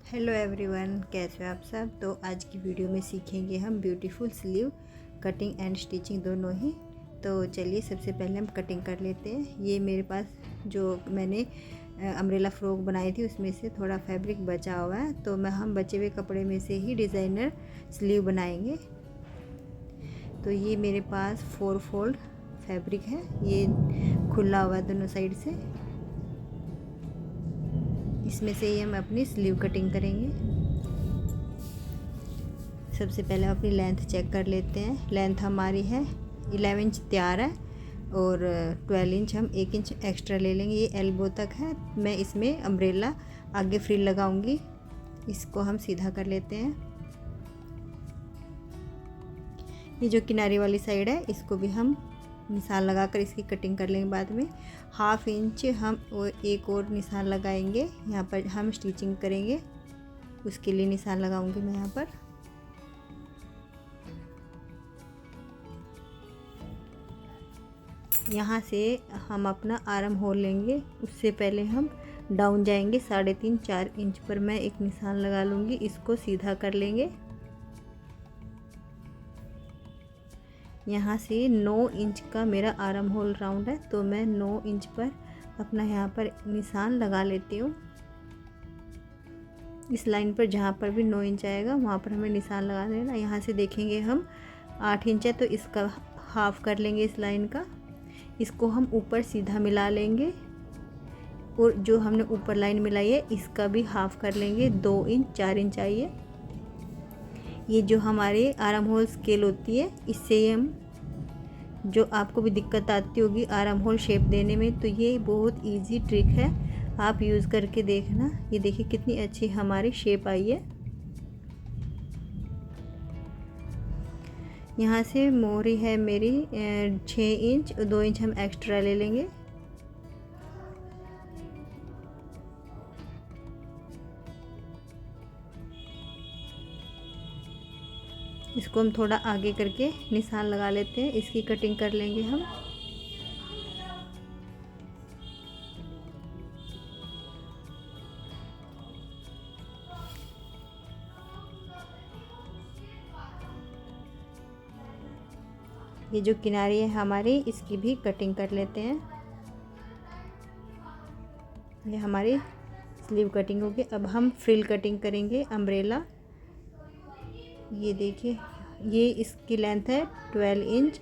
Hello everyone, कैसे हो आप सब। तो आज की वीडियो में सीखेंगे हम beautiful sleeve cutting and stitching दोनों ही। तो चलिए सबसे पहले हम कटिंग कर लेते हैं। ये मेरे पास जो मैंने अम्ब्रेला फ्रॉक बनाई थी उसमें से थोड़ा फैब्रिक बचा हुआ है, तो हम बचे हुए कपड़े में से ही डिज़ाइनर स्लीव बनाएंगे। तो ये मेरे पास 4 फोल्ड फैब्रिक है, ये खुला हुआ है दोनों साइड से। इसमें से ही हम अपनी स्लीव कटिंग करेंगे। सबसे पहले हम अपनी लेंथ चेक कर लेते हैं। लेंथ हमारी है 11 इंच तैयार है और 12 इंच हम 1 इंच एक्स्ट्रा ले लेंगे। ये एल्बो तक है। मैं इसमें अम्ब्रेला आगे फ्रिल लगाऊंगी। इसको हम सीधा कर लेते हैं। ये जो किनारे वाली साइड है इसको भी हम निशान लगाकर इसकी कटिंग कर लेंगे। बाद में 1/2 इंच हम एक और निशान लगाएंगे। यहाँ पर हम स्टिचिंग करेंगे, उसके लिए निशान लगाऊंगी मैं यहाँ पर। यहाँ से हम अपना आर्म होल लेंगे। उससे पहले हम डाउन जाएंगे 3.5-4 इंच पर मैं एक निशान लगा लूँगी। इसको सीधा कर लेंगे। यहाँ से 9 इंच का मेरा आर्म होल राउंड है, तो मैं 9 इंच पर अपना यहाँ पर निशान लगा लेती हूँ। इस लाइन पर जहाँ पर भी 9 इंच आएगा वहाँ पर हमें निशान लगा देना। यहाँ से देखेंगे हम 8 इंच है, तो इसका हाफ कर लेंगे इस लाइन का। इसको हम ऊपर सीधा मिला लेंगे और जो हमने ऊपर लाइन मिलाई है इसका भी हाफ कर लेंगे। 2 इंच 4 इंच आई है। ये जो हमारे आर्म होल स्केल होती है, इससे हम जो आपको भी दिक्कत आती होगी आर्म होल शेप देने में, तो ये बहुत इजी ट्रिक है, आप यूज़ करके देखना। ये देखिए कितनी अच्छी हमारी शेप आई है। यहाँ से मोहरी है मेरी 6 इंच, 2 इंच हम एक्स्ट्रा ले लेंगे। इसको हम थोड़ा आगे करके निशान लगा लेते हैं। इसकी कटिंग कर लेंगे हम। ये जो किनारी है हमारी, इसकी भी कटिंग कर लेते हैं। ये हमारी स्लीव कटिंग होगी। अब हम फ्रिल कटिंग करेंगे अम्ब्रेला। ये देखिए, ये इसकी लेंथ है 12 इंच,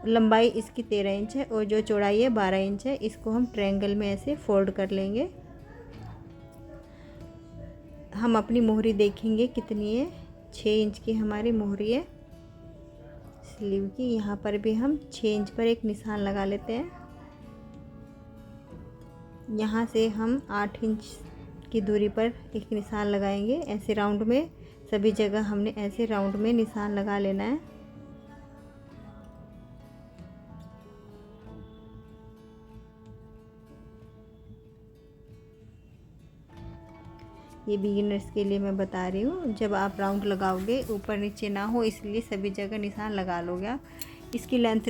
लंबाई इसकी 13 इंच है और जो चौड़ाई है 12 इंच है। इसको हम ट्रायंगल में ऐसे फोल्ड कर लेंगे। हम अपनी मोहरी देखेंगे कितनी है। 6 इंच की हमारी मोहरी है स्लीव की। यहाँ पर भी हम 6 इंच पर एक निशान लगा लेते हैं। यहाँ से हम 8 इंच की दूरी पर एक निशान लगाएंगे। ऐसे राउंड में सभी जगह हमने ऐसे राउंड में निशान लगा लेना है। ये बिगिनर्स के लिए मैं बता रही हूँ। जब आप राउंड लगाओगे ऊपर नीचे ना हो, इसलिए सभी जगह निशान लगा लोगे आप। इसकी लेंथ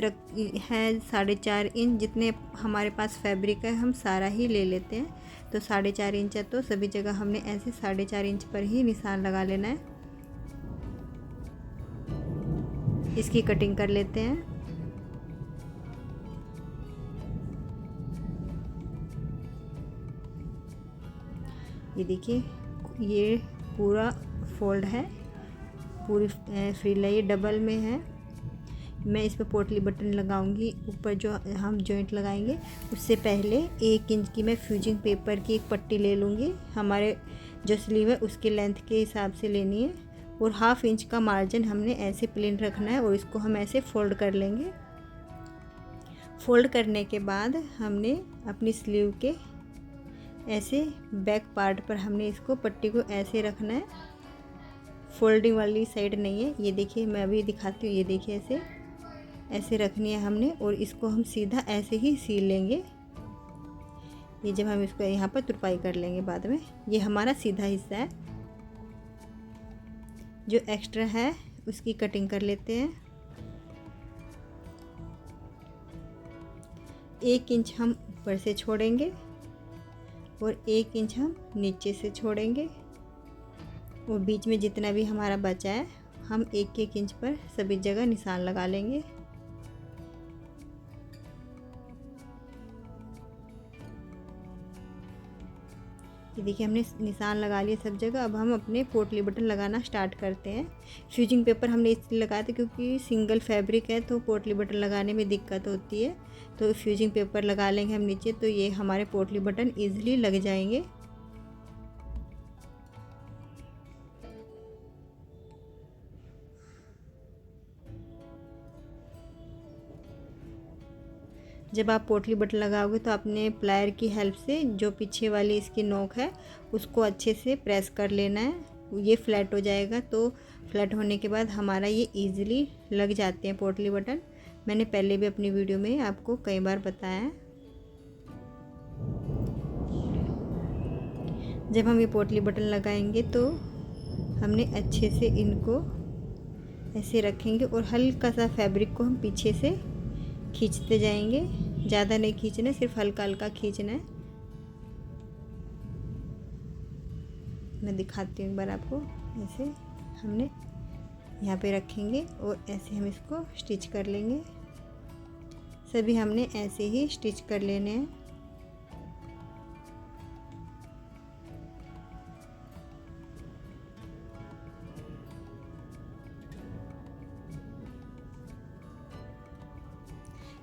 है 4.5 इंच। जितने हमारे पास फैब्रिक है हम सारा ही ले लेते हैं, तो 4.5 इंच है, तो सभी जगह हमने ऐसे 4.5 इंच पर ही निशान लगा लेना है। इसकी कटिंग कर लेते हैं। ये देखिए, ये पूरा फोल्ड है, पूरी फ्रिल है, ये डबल में है। मैं इस पर पोटली बटन लगाऊंगी। ऊपर जो हम जॉइंट लगाएंगे उससे पहले 1 इंच की मैं फ्यूजिंग पेपर की एक पट्टी ले लूँगी। हमारे जो स्लीव है उसके लेंथ के हिसाब से लेनी है और 1/2 इंच का मार्जिन हमने ऐसे प्लेन रखना है और इसको हम ऐसे फोल्ड कर लेंगे। फोल्ड करने के बाद हमने अपनी स्लीव के ऐसे बैक पार्ट पर हमने इसको पट्टी को ऐसे रखना है। फोल्डिंग वाली साइड नहीं है। ये देखिए, मैं अभी दिखाती हूँ। ये देखिए, ऐसे ऐसे रखनी है हमने और इसको हम सीधा ऐसे ही सील लेंगे। ये जब हम इसको यहाँ पर तुरपाई कर लेंगे बाद में, ये हमारा सीधा हिस्सा है। जो एक्स्ट्रा है उसकी कटिंग कर लेते हैं। 1 इंच हम ऊपर से छोड़ेंगे और 1 इंच हम नीचे से छोड़ेंगे। और बीच में जितना भी हमारा बचा है हम 1-1 इंच पर सभी जगह निशान लगा लेंगे। ये देखिए हमने निशान लगा लिए सब जगह। अब हम अपने पोटली बटन लगाना स्टार्ट करते हैं। फ्यूजिंग पेपर हमने इसलिए लगाया था क्योंकि सिंगल फैब्रिक है तो पोटली बटन लगाने में दिक्कत होती है, तो फ्यूजिंग पेपर लगा लेंगे हम नीचे, तो ये हमारे पोटली बटन ईजिली लग जाएंगे। जब आप पोटली बटन लगाओगे तो अपने प्लायर की हेल्प से जो पीछे वाली इसकी नोक है उसको अच्छे से प्रेस कर लेना है। ये फ्लैट हो जाएगा, तो फ्लैट होने के बाद हमारा ये इजीली लग जाते हैं पोटली बटन। मैंने पहले भी अपनी वीडियो में आपको कई बार बताया है। जब हम ये पोटली बटन लगाएंगे तो हमने अच्छे से इनको ऐसे रखेंगे और हल्का सा फैब्रिक को हम पीछे से खींचते जाएंगे। ज़्यादा नहीं खींचना, सिर्फ हल्का हल्का खींचना है। मैं दिखाती हूँ एक बार आपको। ऐसे हमने यहाँ पे रखेंगे और ऐसे हम इसको स्टिच कर लेंगे। सभी हमने ऐसे ही स्टिच कर लेने हैं।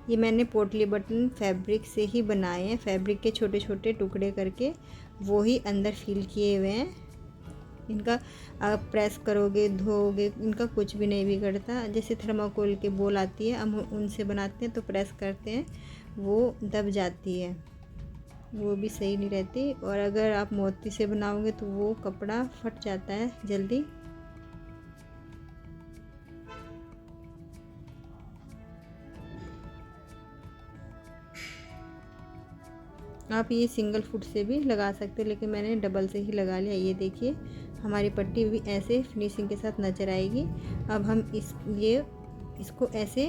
ये मैंने पोटली बटन फैब्रिक से ही बनाए हैं, फैब्रिक के छोटे छोटे टुकड़े करके वो ही अंदर फिल किए हुए हैं। इनका आप प्रेस करोगे, धोओगे, इनका कुछ भी नहीं बिगड़ता। जैसे थर्माकोल के बोल आती है, हम उनसे बनाते हैं तो प्रेस करते हैं वो दब जाती है, वो भी सही नहीं रहती। और अगर आप मोती से बनाओगे तो वो कपड़ा फट जाता है जल्दी। आप ये सिंगल फुट से भी लगा सकते हैं, लेकिन मैंने डबल से ही लगा लिया। ये देखिए हमारी पट्टी भी ऐसे फिनिशिंग के साथ नज़र आएगी। अब हम इसको ऐसे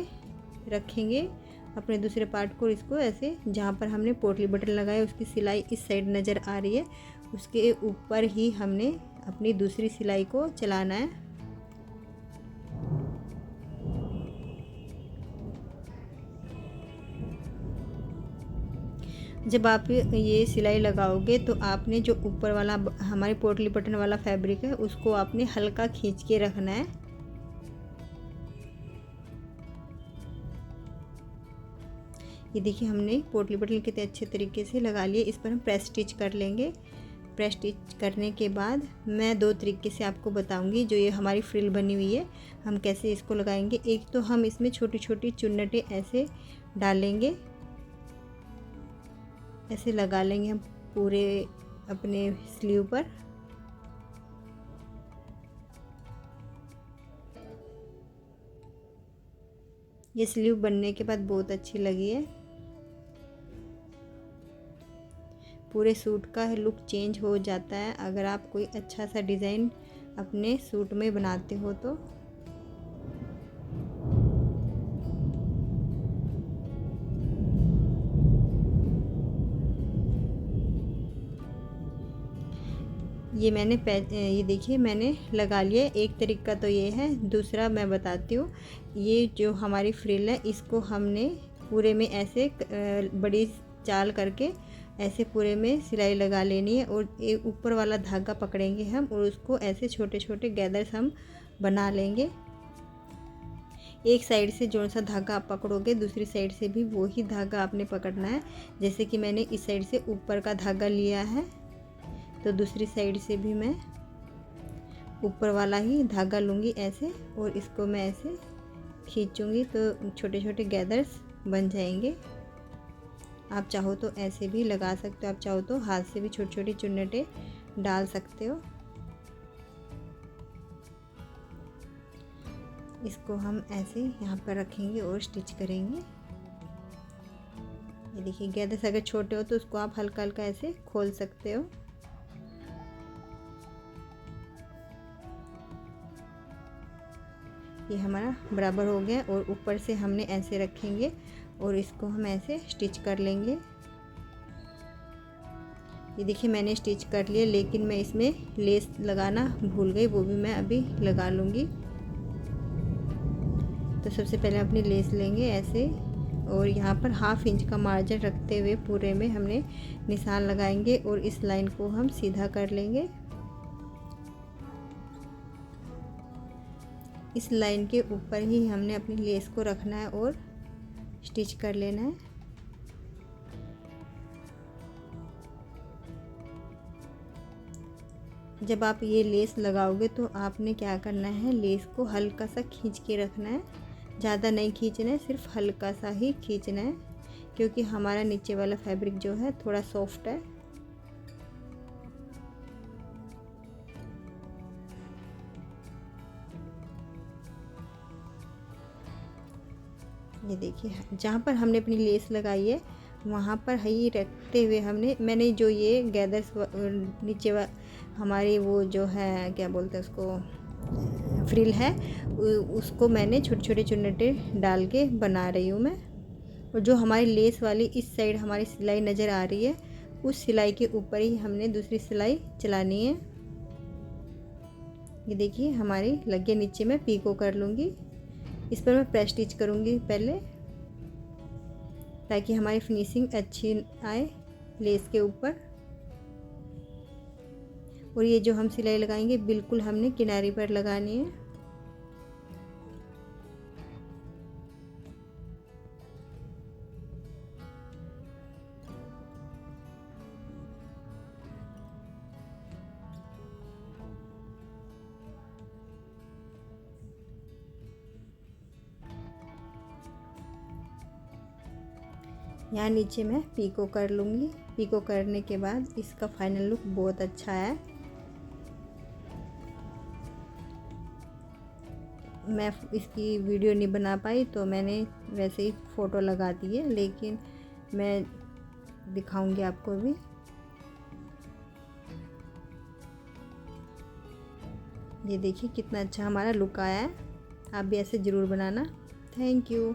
रखेंगे अपने दूसरे पार्ट को। इसको ऐसे जहाँ पर हमने पोटली बटन लगाया उसकी सिलाई इस साइड नज़र आ रही है, उसके ऊपर ही हमने अपनी दूसरी सिलाई को चलाना है। जब आप ये सिलाई लगाओगे तो आपने जो ऊपर वाला हमारी पोटली बटन वाला फैब्रिक है उसको आपने हल्का खींच के रखना है। ये देखिए हमने पोटली बटन कितने अच्छे तरीके से लगा लिए। इस पर हम प्रेस स्टिच कर लेंगे। प्रेस स्टिच करने के बाद मैं 2 तरीके से आपको बताऊंगी। जो ये हमारी फ्रिल बनी हुई है हम कैसे इसको लगाएंगे। एक तो हम इसमें छोटी छोटी चुन्नटें ऐसे डालेंगे, ऐसे लगा लेंगे हम पूरे अपने स्लीव पर। ये स्लीव बनने के बाद बहुत अच्छी लगी है। पूरे सूट का लुक चेंज हो जाता है अगर आप कोई अच्छा सा डिज़ाइन अपने सूट में बनाते हो तो। ये देखिए मैंने लगा लिया। एक तरीका तो ये है, दूसरा मैं बताती हूँ। ये जो हमारी फ्रिल है इसको हमने पूरे में ऐसे बड़ी चाल करके ऐसे पूरे में सिलाई लगा लेनी है और एक ऊपर वाला धागा पकड़ेंगे हम और उसको ऐसे छोटे छोटे गैदर्स हम बना लेंगे। एक साइड से जो सा धागा आप पकड़ोगे दूसरी साइड से भी वही धागा आपने पकड़ना है। जैसे कि मैंने इस साइड से ऊपर का धागा लिया है तो दूसरी साइड से भी मैं ऊपर वाला ही धागा लूँगी ऐसे, और इसको मैं ऐसे खींचूँगी तो छोटे छोटे गैदर्स बन जाएंगे। आप चाहो तो ऐसे भी लगा सकते हो, आप चाहो तो हाथ से भी छोटी छोटी चुन्नटें डाल सकते हो। इसको हम ऐसे यहाँ पर रखेंगे और स्टिच करेंगे। ये देखिए गैदर्स अगर छोटे हो तो उसको आप हल्का हल्का ऐसे खोल सकते हो। ये हमारा बराबर हो गया और ऊपर से हमने ऐसे रखेंगे और इसको हम ऐसे स्टिच कर लेंगे। ये देखिए मैंने स्टिच कर लिया, लेकिन मैं इसमें लेस लगाना भूल गई, वो भी मैं अभी लगा लूँगी। तो सबसे पहले अपनी लेस लेंगे ऐसे, और यहाँ पर 1/2 इंच का मार्जिन रखते हुए पूरे में हमने निशान लगाएंगे और इस लाइन को हम सीधा कर लेंगे। इस लाइन के ऊपर ही हमने अपनी लेस को रखना है और स्टिच कर लेना है। जब आप ये लेस लगाओगे तो आपने क्या करना है, लेस को हल्का सा खींच के रखना है, ज़्यादा नहीं खींचना है, सिर्फ हल्का सा ही खींचना है, क्योंकि हमारा नीचे वाला फैब्रिक जो है थोड़ा सॉफ्ट है। ये देखिए जहाँ पर हमने अपनी लेस लगाई है वहाँ पर ही रखते हुए मैंने जो ये गैदर्स नीचे हमारी वो जो है क्या बोलते हैं उसको, फ्रिल है, उसको मैंने छोटे छोटे चुन्नटे डाल के बना रही हूँ मैं। और जो हमारी लेस वाली इस साइड हमारी सिलाई नज़र आ रही है, उस सिलाई के ऊपर ही हमने दूसरी सिलाई चलानी है। ये देखिए हमारी लग गई, नीचे मैं पीको कर लूँगी। इस पर मैं प्रेस स्टिच करूँगी पहले, ताकि हमारी फिनिशिंग अच्छी आए लेस के ऊपर। और ये जो हम सिलाई लगाएंगे बिल्कुल हमने किनारे पर लगानी है। यहाँ नीचे मैं पीको कर लूँगी। पीको करने के बाद इसका फाइनल लुक बहुत अच्छा है। मैं इसकी वीडियो नहीं बना पाई तो मैंने वैसे ही फ़ोटो लगा दी है, लेकिन मैं दिखाऊंगी आपको भी। ये देखिए कितना अच्छा हमारा लुक आया है। आप भी ऐसे ज़रूर बनाना। Thank you.